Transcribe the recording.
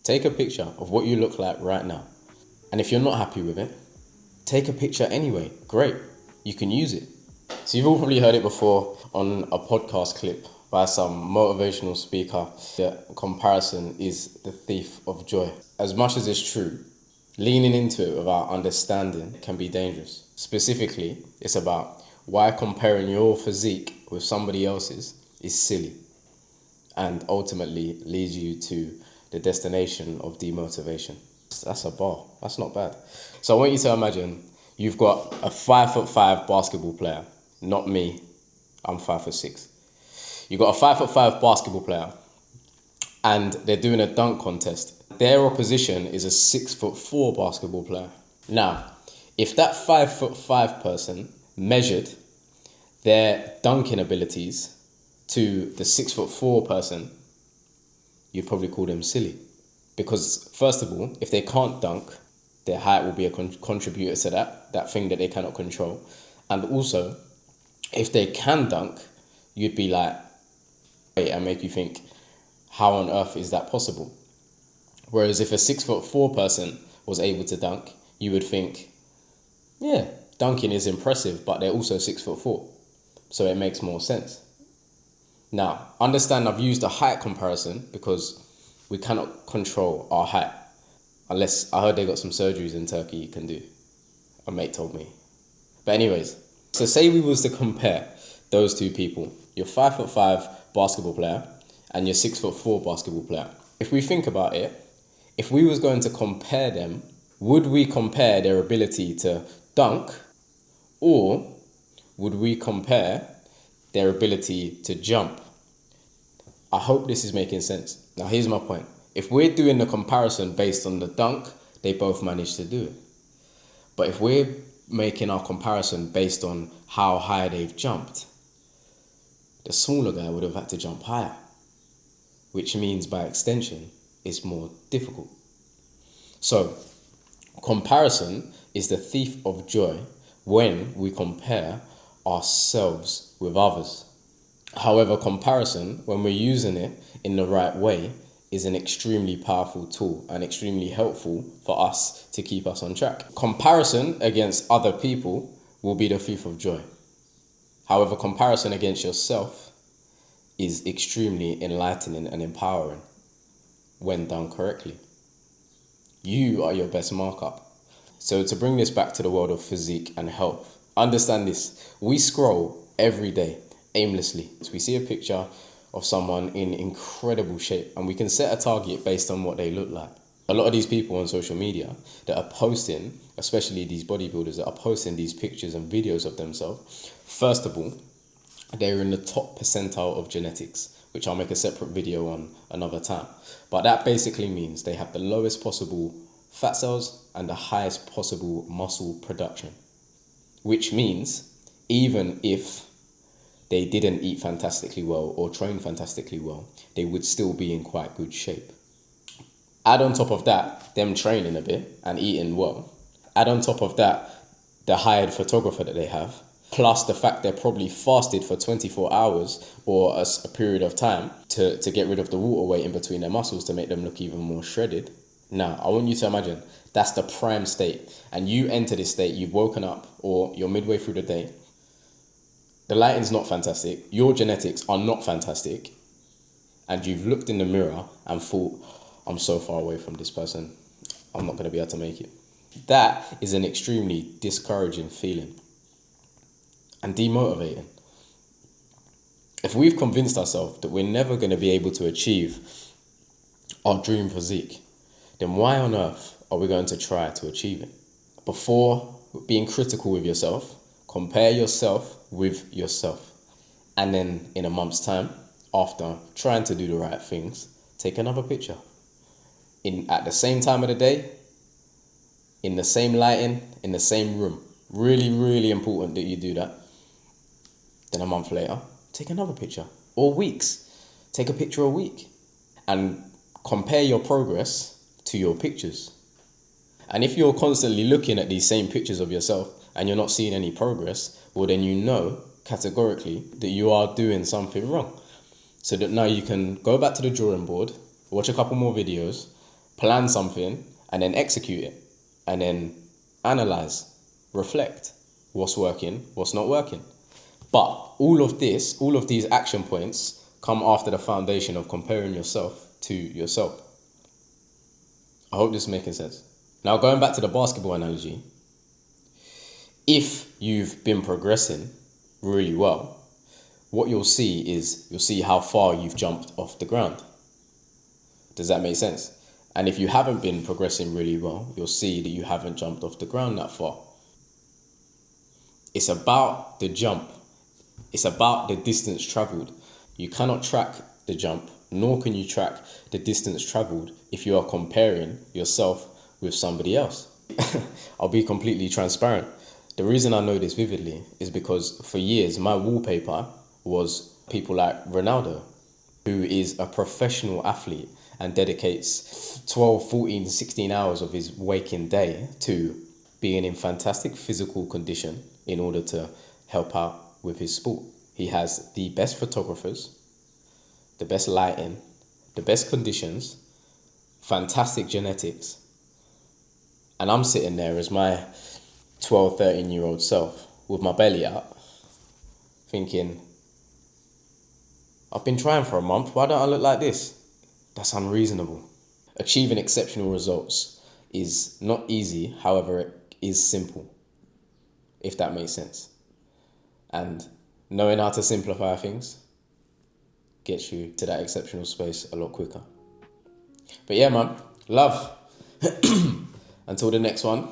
Take a picture of what you look like right now. And if you're not happy with it, take a picture anyway. Great. You can use it. So you've all probably heard it before on a podcast clip by some motivational speaker that comparison is the thief of joy. As much as it's true, leaning into it without understanding can be dangerous. Specifically, it's about why comparing your physique with somebody else's is silly and ultimately leads you to the destination of demotivation. That's a bar. That's not bad. So I want you to imagine you've got a 5'5" basketball player. Not me. I'm 5'6". You've got a 5'5" basketball player and they're doing a dunk contest. Their opposition is a 6'4" basketball player. Now, if that 5'5" person measured their dunking abilities to the 6'4" person, you'd probably call them silly. Because first of all, if they can't dunk, their height will be a contributor to that thing that they cannot control. And also, if they can dunk, you'd be like, wait, and make you think, how on earth is that possible? Whereas if a 6'4" person was able to dunk, you would think, yeah, dunking is impressive, but they're also 6'4". So it makes more sense. Now, understand I've used a height comparison because we cannot control our height. Unless, I heard they got some surgeries in Turkey you can do. A mate told me. But anyways, so say we was to compare those two people, your 5'5" basketball player and your 6'4" basketball player. If we think about it, if we was going to compare them, would we compare their ability to dunk, or would we compare their ability to jump? I hope this is making sense. Now here's my point. If we're doing the comparison based on the dunk, they both managed to do it. But if we're making our comparison based on how high they've jumped, the smaller guy would have had to jump higher, which means by extension, it's more difficult. So, comparison is the thief of joy when we compare ourselves with others. However, comparison, when we're using it in the right way, is an extremely powerful tool and extremely helpful for us to keep us on track. Comparison against other people will be the thief of joy. However, comparison against yourself is extremely enlightening and empowering when done correctly. You are your best markup. So to bring this back to the world of physique and health, understand this. We scroll every day aimlessly. So we see a picture of someone in incredible shape and we can set a target based on what they look like. A lot of these people on social media that are posting, especially these bodybuilders that are posting these pictures and videos of themselves, first of all, they're in the top percentile of genetics, which I'll make a separate video on another time. But that basically means they have the lowest possible fat cells and the highest possible muscle production, which means even if they didn't eat fantastically well or train fantastically well, they would still be in quite good shape. Add on top of that, them training a bit and eating well. Add on top of that, the hired photographer that they have, plus the fact they're probably fasted for 24 hours or a period of time to get rid of the water weight in between their muscles to make them look even more shredded. Now, I want you to imagine that's the prime state and you enter this state, you've woken up or you're midway through the day. The lighting's not fantastic, your genetics are not fantastic, and you've looked in the mirror and thought, I'm so far away from this person, I'm not going to be able to make it. That is an extremely discouraging feeling and demotivating. If we've convinced ourselves that we're never going to be able to achieve our dream physique, then why on earth are we going to try to achieve it? Before being critical with yourself, compare yourself with yourself. And then in a month's time, after trying to do the right things, take another picture. At the same time of the day, in the same lighting, in the same room. Really, really important that you do that. Then a month later, take another picture. Or weeks. Take a picture a week. And compare your progress to your pictures. And if you're constantly looking at these same pictures of yourself and you're not seeing any progress, well then you know categorically that you are doing something wrong. So that now you can go back to the drawing board, watch a couple more videos, plan something, and then execute it, and then analyze, reflect what's working, what's not working. But all of these action points come after the foundation of comparing yourself to yourself. I hope this is making sense. Now, going back to the basketball analogy, if you've been progressing really well, what you'll see how far you've jumped off the ground. Does that make sense? And if you haven't been progressing really well, you'll see that you haven't jumped off the ground that far. It's about the jump. It's about the distance traveled. You cannot track the jump, nor can you track the distance traveled if you are comparing yourself with somebody else. I'll be completely transparent. The reason I know this vividly is because for years, my wallpaper was people like Ronaldo, who is a professional athlete and dedicates 12, 14, 16 hours of his waking day to being in fantastic physical condition in order to help out with his sport. He has the best photographers, the best lighting, the best conditions, fantastic genetics. And I'm sitting there as my 12, 13-year-old self with my belly out, thinking, I've been trying for a month, why don't I look like this? That's unreasonable. Achieving exceptional results is not easy, however, it is simple, if that makes sense. And knowing how to simplify things gets you to that exceptional space a lot quicker. But yeah, man, love. Until the next one.